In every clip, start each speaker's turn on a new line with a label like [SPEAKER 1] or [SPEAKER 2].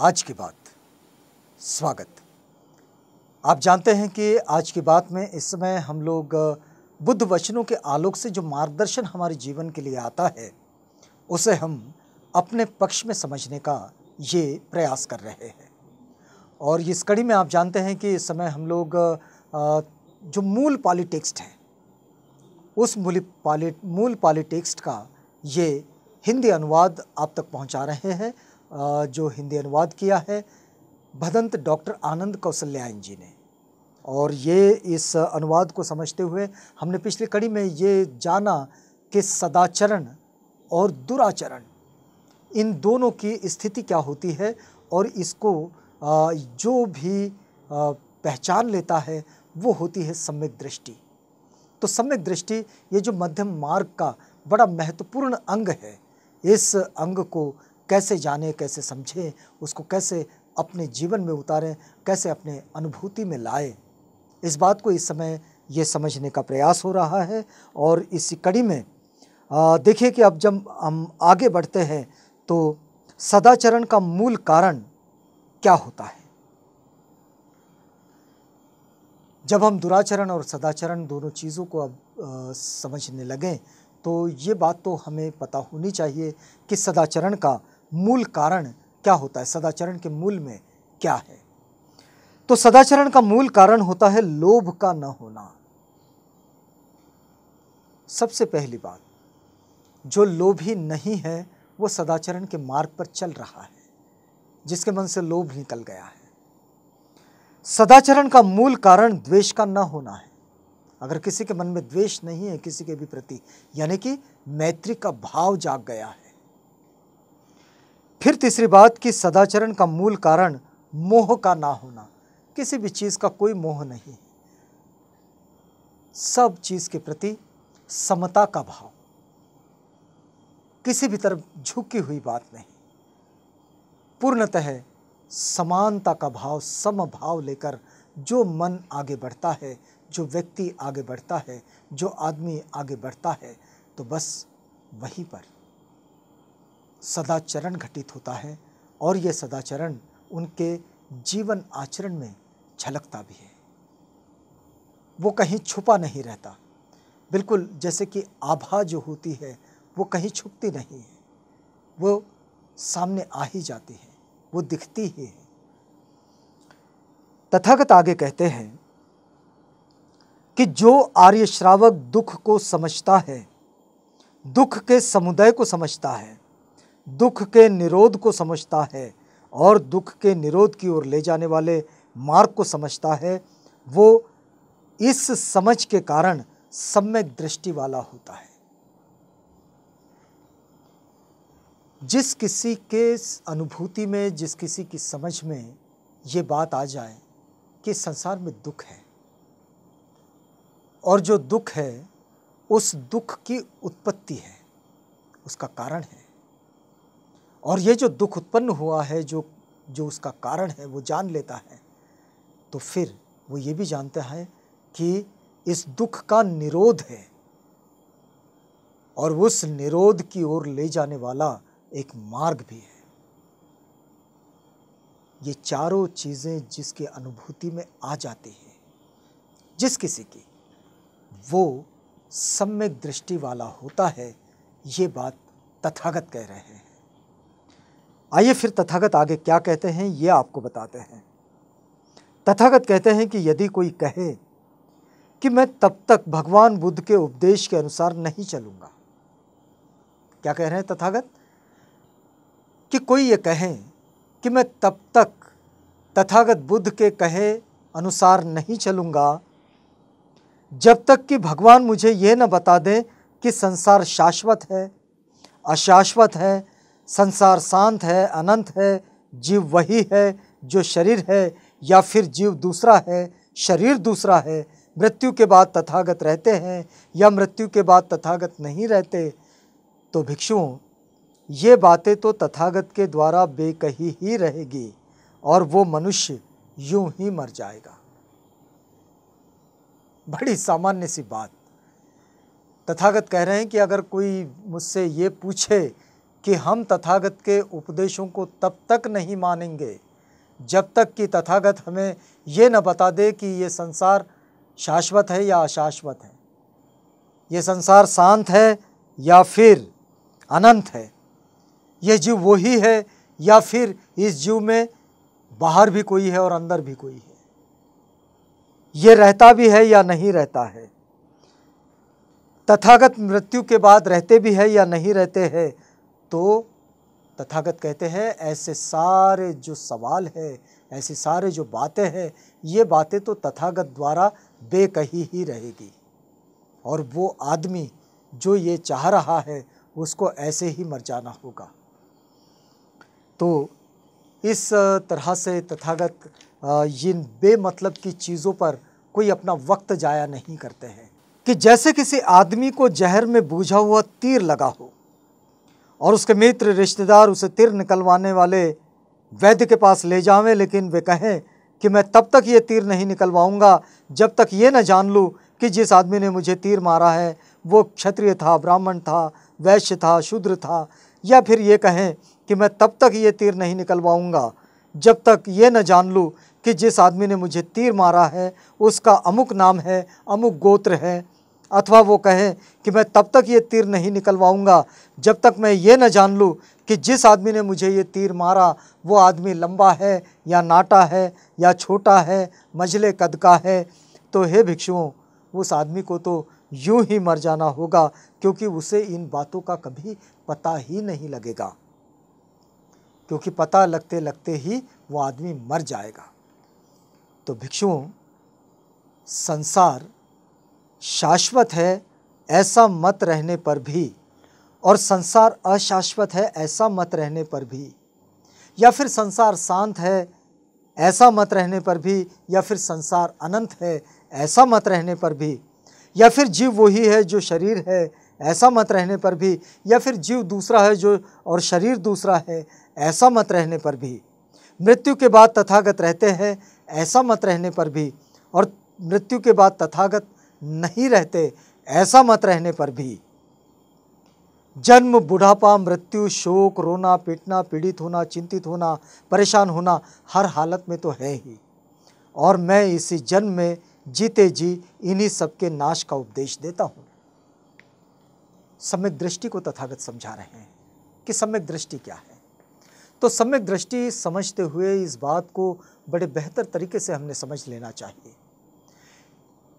[SPEAKER 1] आज की बात। स्वागत। आप जानते हैं कि आज की बात में इस समय हम लोग बुद्ध वचनों के आलोक से जो मार्गदर्शन हमारे जीवन के लिए आता है उसे हम अपने पक्ष में समझने का ये प्रयास कर रहे हैं। और इस कड़ी में आप जानते हैं कि इस समय हम लोग जो मूल पाली टेक्स्ट है उस मूल पाली टेक्स्ट का ये हिंदी अनुवाद आप तक पहुंचा रहे हैं। जो हिंदी अनुवाद किया है भदंत डॉक्टर आनंद कौशल्यायन जी ने। और ये इस अनुवाद को समझते हुए हमने पिछली कड़ी में ये जाना कि सदाचरण और दुराचरण इन दोनों की स्थिति क्या होती है और इसको जो भी पहचान लेता है वो होती है सम्यक दृष्टि। तो सम्यक दृष्टि ये जो मध्यम मार्ग का बड़ा महत्वपूर्ण अंग है, इस अंग को कैसे जाने, कैसे समझें, उसको कैसे अपने जीवन में उतारें, कैसे अपने अनुभूति में लाएं, इस बात को इस समय ये समझने का प्रयास हो रहा है। और इसी कड़ी में देखिए कि अब जब हम आगे बढ़ते हैं तो सदाचरण का मूल कारण क्या होता है। जब हम दुराचरण और सदाचरण दोनों चीज़ों को अब समझने लगें तो ये बात तो हमें पता होनी चाहिए कि सदाचरण का मूल कारण क्या होता है, सदाचरण के मूल में क्या है। तो सदाचरण का मूल कारण होता है लोभ का न होना। सबसे पहली बात, जो लोभी नहीं है वो सदाचरण के मार्ग पर चल रहा है, जिसके मन से लोभ निकल गया है। सदाचरण का मूल कारण द्वेष का न होना है। अगर किसी के मन में द्वेष नहीं है किसी के भी प्रति, यानी कि मैत्री का भाव जाग गया है। फिर तीसरी बात कि सदाचरण का मूल कारण मोह का ना होना। किसी भी चीज का कोई मोह नहीं है, सब चीज के प्रति समता का भाव, किसी भी तरफ झुकी हुई बात नहीं, पूर्णतः समानता का भाव, समभाव लेकर जो मन आगे बढ़ता है, जो व्यक्ति आगे बढ़ता है, जो आदमी आगे बढ़ता है, तो बस वहीं पर सदाचरण घटित होता है। और ये सदाचरण उनके जीवन आचरण में झलकता भी है, वो कहीं छुपा नहीं रहता। बिल्कुल जैसे कि आभा जो होती है वो कहीं छुपती नहीं है, वो सामने आ ही जाती है, वो दिखती ही है। तथागत आगे कहते हैं कि जो आर्य श्रावक दुख को समझता है, दुख के समुदाय को समझता है, दुख के निरोध को समझता है और दुख के निरोध की ओर ले जाने वाले मार्ग को समझता है, वो इस समझ के कारण सम्यक दृष्टि वाला होता है। जिस किसी के अनुभूति में, जिस किसी की समझ में ये बात आ जाए कि संसार में दुख है और जो दुख है उस दुख की उत्पत्ति है, उसका कारण है, और ये जो दुख उत्पन्न हुआ है, जो उसका कारण है वो जान लेता है, तो फिर वो ये भी जानता है कि इस दुख का निरोध है और उस निरोध की ओर ले जाने वाला एक मार्ग भी है। ये चारों चीजें जिसके अनुभूति में आ जाती है, जिस किसी की, वो सम्यक दृष्टि वाला होता है। ये बात तथागत कह रहे हैं। आइए फिर तथागत आगे क्या कहते हैं ये आपको बताते हैं। तथागत कहते हैं कि यदि कोई कहे कि मैं तब तक भगवान बुद्ध के उपदेश के अनुसार नहीं चलूंगा। क्या कह रहे हैं तथागत? कि कोई ये कहे कि मैं तब तक तथागत बुद्ध के कहे अनुसार नहीं चलूंगा जब तक कि भगवान मुझे ये न बता दें कि संसार शाश्वत है, अशाश्वत है, संसार शांत है, अनंत है, जीव वही है जो शरीर है, या फिर जीव दूसरा है, शरीर दूसरा है, मृत्यु के बाद तथागत रहते हैं या मृत्यु के बाद तथागत नहीं रहते। तो भिक्षुओं, ये बातें तो तथागत के द्वारा बेकही ही रहेगी और वो मनुष्य यूं ही मर जाएगा। बड़ी सामान्य सी बात। तथागत कह रहे हैं कि अगर कोई मुझसे ये पूछे कि हम तथागत के उपदेशों को तब तक नहीं मानेंगे जब तक कि तथागत हमें ये न बता दे कि ये संसार शाश्वत है या अशाश्वत है, ये संसार शांत है या फिर अनंत है, ये जीव वही है या फिर इस जीव में बाहर भी कोई है और अंदर भी कोई है, ये रहता भी है या नहीं रहता है, तथागत मृत्यु के बाद रहते भी है या नहीं रहते हैं। तो तथागत कहते हैं ऐसे सारे जो सवाल है, ऐसी सारे जो बातें हैं, ये बातें तो तथागत द्वारा बेकही ही रहेगी और वो आदमी जो ये चाह रहा है उसको ऐसे ही मर जाना होगा। तो इस तरह से तथागत इन बेमतलब की चीज़ों पर कोई अपना वक्त जाया नहीं करते हैं कि जैसे किसी आदमी को जहर में बूझा हुआ तीर लगा हो और उसके मित्र रिश्तेदार उसे तीर निकलवाने वाले वैद्य के पास ले जावें, लेकिन वे कहें कि मैं तब तक ये तीर नहीं निकलवाऊंगा जब तक ये न जान लूँ कि जिस आदमी ने मुझे तीर मारा है वो क्षत्रिय था, ब्राह्मण था, वैश्य था, शूद्र था, या फिर ये कहें कि मैं तब तक ये तीर नहीं निकलवाऊंगा जब तक ये न जान लूँ कि जिस आदमी ने मुझे तीर मारा है उसका अमुक नाम है, अमुक गोत्र है, अथवा वो कहें कि मैं तब तक ये तीर नहीं निकलवाऊंगा जब तक मैं ये न जान लूँ कि जिस आदमी ने मुझे ये तीर मारा वो आदमी लंबा है या नाटा है या छोटा है, मझले कद का है। तो हे भिक्षुओं, उस आदमी को तो यूं ही मर जाना होगा क्योंकि उसे इन बातों का कभी पता ही नहीं लगेगा, क्योंकि पता लगते लगते ही वो आदमी मर जाएगा। तो भिक्षुओं, संसार शाश्वत है ऐसा मत रहने पर भी और संसार अशाश्वत है ऐसा मत रहने पर भी, या फिर संसार शांत है ऐसा मत रहने पर भी, या फिर संसार अनंत है ऐसा मत रहने पर भी, या फिर जीव वही है जो शरीर है ऐसा मत रहने पर भी, या फिर जीव दूसरा है जो और शरीर दूसरा है ऐसा मत रहने पर भी, मृत्यु के बाद तथागत रहते हैं ऐसा मत रहने पर भी, और मृत्यु के बाद तथागत नहीं रहते ऐसा मत रहने पर भी, जन्म, बुढ़ापा, मृत्यु, शोक, रोना, पीटना, पीड़ित होना, चिंतित होना, परेशान होना हर हालत में तो है ही, और मैं इसी जन्म में जीते जी इन्हीं सबके नाश का उपदेश देता हूँ। सम्यक दृष्टि को तथागत समझा रहे हैं कि सम्यक दृष्टि क्या है। तो सम्यक दृष्टि समझते हुए इस बात को बड़े बेहतर तरीके से हमने समझ लेना चाहिए।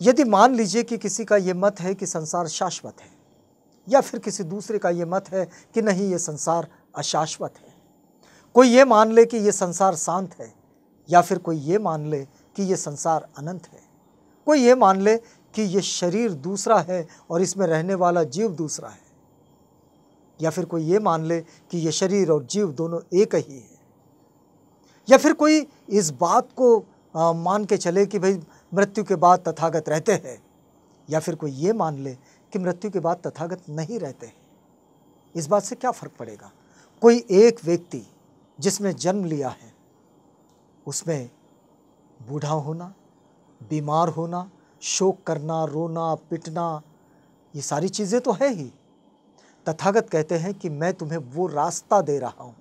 [SPEAKER 1] यदि मान लीजिए कि किसी का ये मत है कि संसार शाश्वत है, या फिर किसी दूसरे का ये मत है कि नहीं ये संसार अशाश्वत है, कोई ये मान ले कि ये संसार शांत है, या फिर कोई ये मान ले कि ये संसार अनंत है, कोई ये मान ले कि ये शरीर दूसरा है और इसमें रहने वाला जीव दूसरा है, या फिर कोई ये मान ले कि ये शरीर और जीव दोनों एक ही है, या फिर कोई इस बात को मान के चले कि भाई मृत्यु के बाद तथागत रहते हैं, या फिर कोई ये मान ले कि मृत्यु के बाद तथागत नहीं रहते हैं। इस बात से क्या फ़र्क पड़ेगा? कोई एक व्यक्ति जिसने जन्म लिया है उसमें बूढ़ा होना, बीमार होना, शोक करना, रोना, पिटना, ये सारी चीज़ें तो है ही। तथागत कहते हैं कि मैं तुम्हें वो रास्ता दे रहा हूँ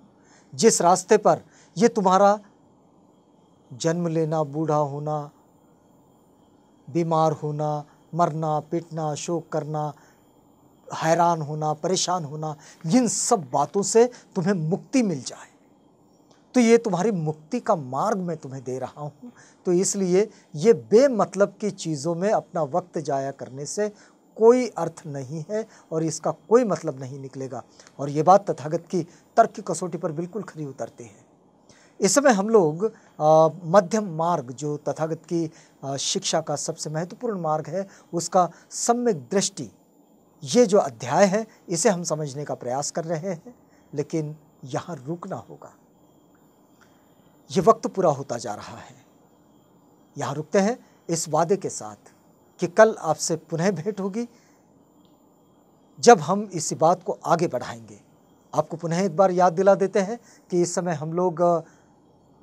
[SPEAKER 1] जिस रास्ते पर ये तुम्हारा जन्म लेना, बूढ़ा होना, बीमार होना, मरना, पिटना, शोक करना, हैरान होना, परेशान होना, इन सब बातों से तुम्हें मुक्ति मिल जाए। तो ये तुम्हारी मुक्ति का मार्ग मैं तुम्हें दे रहा हूँ। तो इसलिए ये बेमतलब की चीज़ों में अपना वक्त जाया करने से कोई अर्थ नहीं है और इसका कोई मतलब नहीं निकलेगा। और ये बात तथागत की तर्क की कसौटी पर बिल्कुल खरी उतरती है। इस समय हम लोग मध्यम मार्ग, जो तथागत की शिक्षा का सबसे महत्वपूर्ण मार्ग है, उसका सम्यक दृष्टि, ये जो अध्याय है इसे हम समझने का प्रयास कर रहे हैं, लेकिन यहाँ रुकना होगा। ये वक्त पूरा होता जा रहा है। यहाँ रुकते हैं इस वादे के साथ कि कल आपसे पुनः भेंट होगी जब हम इसी बात को आगे बढ़ाएंगे। आपको पुनः एक बार याद दिला देते हैं कि इस समय हम लोग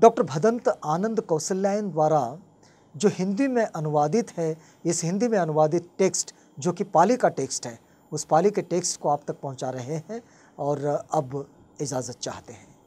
[SPEAKER 1] डॉक्टर भदंत आनंद कौशल्यायन द्वारा जो हिंदी में अनुवादित है, इस हिंदी में अनुवादित टेक्स्ट जो कि पाली का टेक्स्ट है, उस पाली के टेक्स्ट को आप तक पहुंचा रहे हैं और अब इजाज़त चाहते हैं।